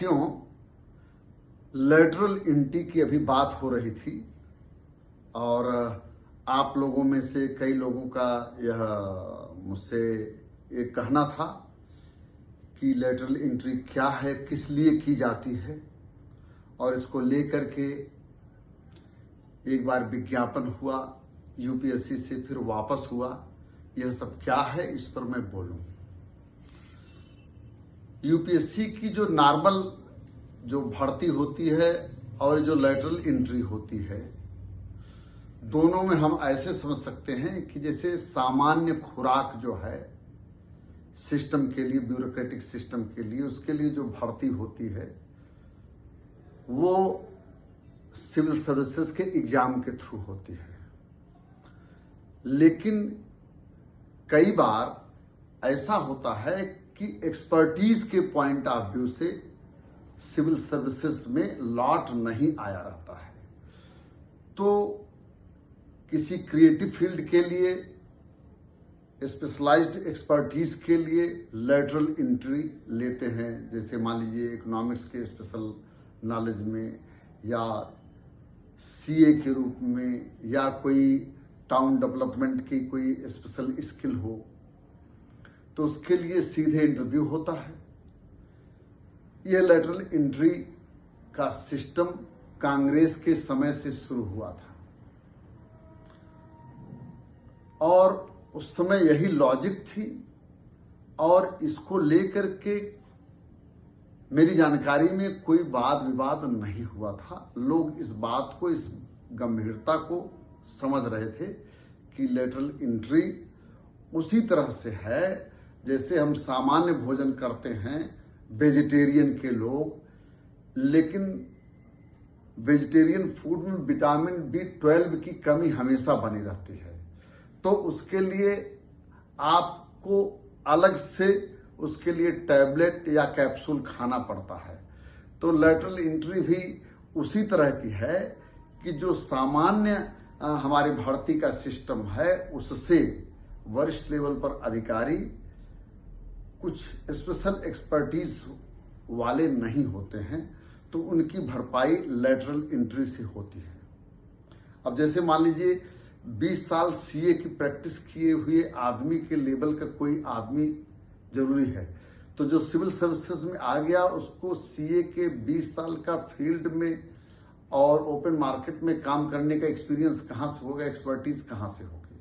साथियों, lateral entry की अभी बात हो रही थी और आप लोगों में से कई लोगों का यह मुझसे एक कहना था कि लेटरल एंट्री क्या है, किस लिए की जाती है, और इसको लेकर के एक बार विज्ञापन हुआ यूपीएससी से, फिर वापस हुआ। यह सब क्या है, इस पर मैं बोलूं। यूपीएससी की जो नॉर्मल जो भर्ती होती है और जो लेटरल एंट्री होती है, दोनों में हम ऐसे समझ सकते हैं कि जैसे सामान्य खुराक जो है सिस्टम के लिए, ब्यूरोक्रेटिक सिस्टम के लिए, उसके लिए जो भर्ती होती है वो सिविल सर्विसेज के एग्जाम के थ्रू होती है। लेकिन कई बार ऐसा होता है कि एक्सपर्टीज के पॉइंट ऑफ व्यू से सिविल सर्विसेज में लॉट नहीं आया रहता है, तो किसी क्रिएटिव फील्ड के लिए, स्पेशलाइज्ड एक्सपर्टीज के लिए लेटरल एंट्री लेते हैं। जैसे मान लीजिए इकोनॉमिक्स के स्पेशल नॉलेज में, या सीए के रूप में, या कोई टाउन डेवलपमेंट की कोई स्पेशल स्किल हो, तो उसके लिए सीधे इंटरव्यू होता है। यह लेटरल एंट्री का सिस्टम कांग्रेस के समय से शुरू हुआ था और उस समय यही लॉजिक थी, और इसको लेकर के मेरी जानकारी में कोई वाद विवाद नहीं हुआ था। लोग इस बात को, इस गंभीरता को समझ रहे थे कि लेटरल एंट्री उसी तरह से है जैसे हम सामान्य भोजन करते हैं वेजिटेरियन के लोग, लेकिन वेजिटेरियन फूड में विटामिन B12 की कमी हमेशा बनी रहती है, तो उसके लिए आपको अलग से उसके लिए टैबलेट या कैप्सूल खाना पड़ता है। तो लेटरल एंट्री भी उसी तरह की है कि जो सामान्य हमारी भर्ती का सिस्टम है, उससे वरिष्ठ लेवल पर अधिकारी कुछ स्पेशल एक्सपर्टीज वाले नहीं होते हैं, तो उनकी भरपाई लेटरल एंट्री से होती है। अब जैसे मान लीजिए 20 साल सीए की प्रैक्टिस किए हुए आदमी के लेवल का कोई आदमी जरूरी है, तो जो सिविल सर्विसेज में आ गया उसको सीए के 20 साल का फील्ड में और ओपन मार्केट में काम करने का एक्सपीरियंस कहां से होगा, एक्सपर्टीज कहां से होगी।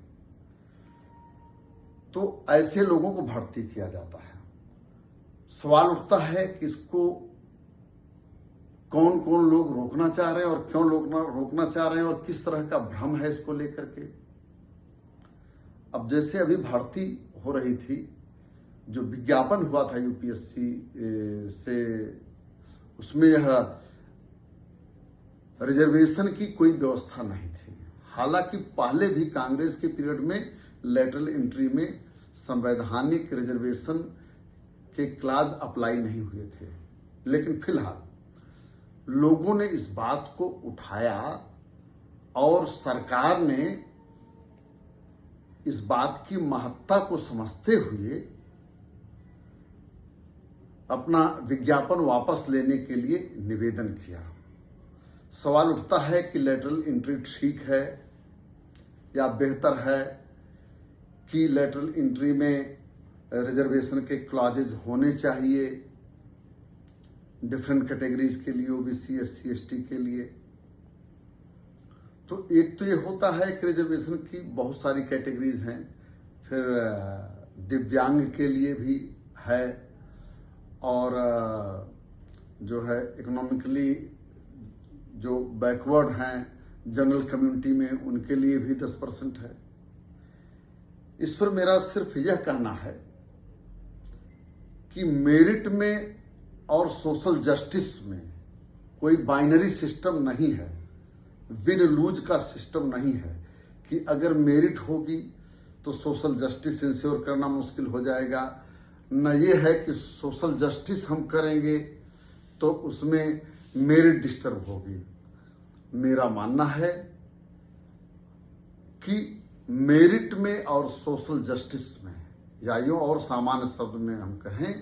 तो ऐसे लोगों को भर्ती किया जाता है। सवाल उठता है कि इसको कौन कौन लोग रोकना चाह रहे हैं और क्यों रोकना चाह रहे हैं और किस तरह का भ्रम है इसको लेकर के। अब जैसे अभी भर्ती हो रही थी, जो विज्ञापन हुआ था यूपीएससी से, उसमें यह रिजर्वेशन की कोई व्यवस्था नहीं थी। हालांकि पहले भी कांग्रेस के पीरियड में लेटरल एंट्री में संवैधानिक रिजर्वेशन के क्लाज अप्लाई नहीं हुए थे, लेकिन फिलहाल लोगों ने इस बात को उठाया और सरकार ने इस बात की महत्ता को समझते हुए अपना विज्ञापन वापस लेने के लिए निवेदन किया। सवाल उठता है कि लेटरल एंट्री ठीक है या बेहतर है कि लेटरल एंट्री में रिजर्वेशन के क्लॉजेज होने चाहिए डिफरेंट कैटेगरीज के लिए, ओबीसी, एससी, एसटी के लिए। तो एक तो ये होता है कि रिजर्वेशन की बहुत सारी कैटेगरीज हैं, फिर दिव्यांग के लिए भी है, और जो है इकोनॉमिकली जो बैकवर्ड हैं जनरल कम्युनिटी में, उनके लिए भी 10% है। इस पर मेरा सिर्फ यह कहना है कि मेरिट में और सोशल जस्टिस में कोई बाइनरी सिस्टम नहीं है, विन लूज का सिस्टम नहीं है कि अगर मेरिट होगी तो सोशल जस्टिस इंश्योर करना मुश्किल हो जाएगा। न ये है कि सोशल जस्टिस हम करेंगे तो उसमें मेरिट डिस्टर्ब होगी। मेरा मानना है कि मेरिट में और सोशल जस्टिस में, या यूं और सामान्य शब्द में हम कहें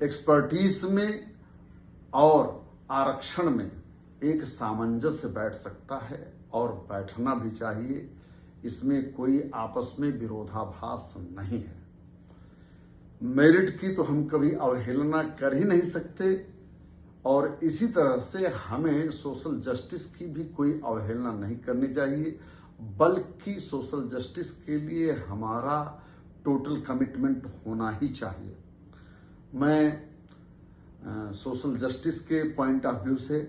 एक्सपर्टीज में और आरक्षण में एक सामंजस्य बैठ सकता है और बैठना भी चाहिए। इसमें कोई आपस में विरोधाभास नहीं है। मेरिट की तो हम कभी अवहेलना कर ही नहीं सकते और इसी तरह से हमें सोशल जस्टिस की भी कोई अवहेलना नहीं करनी चाहिए, बल्कि सोशल जस्टिस के लिए हमारा टोटल कमिटमेंट होना ही चाहिए। मैं सोशल जस्टिस के पॉइंट ऑफ व्यू से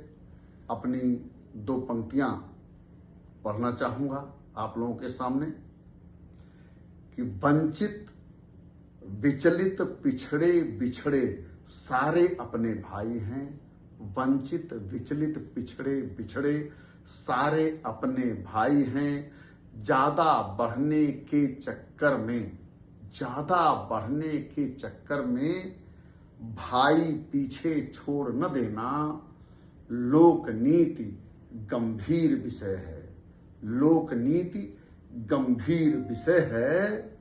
अपनी 2 पंक्तियां पढ़ना चाहूंगा आप लोगों के सामने कि वंचित विचलित पिछड़े बिछड़े सारे अपने भाई हैं। वंचित विचलित पिछड़े बिछड़े सारे अपने भाई हैं। ज्यादा बढ़ने के चक्कर में भाई पीछे छोड़ न देना लोक नीति गंभीर विषय है। लोक नीति गंभीर विषय है।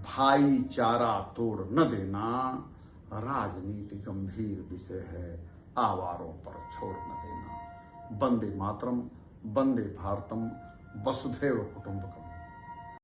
भाईचारा तोड़ न देना राजनीति गंभीर विषय है। आवारों पर छोड़ न देना। वंदे मातरम, वंदे भारतम, वसुधैव कुटुंबकम।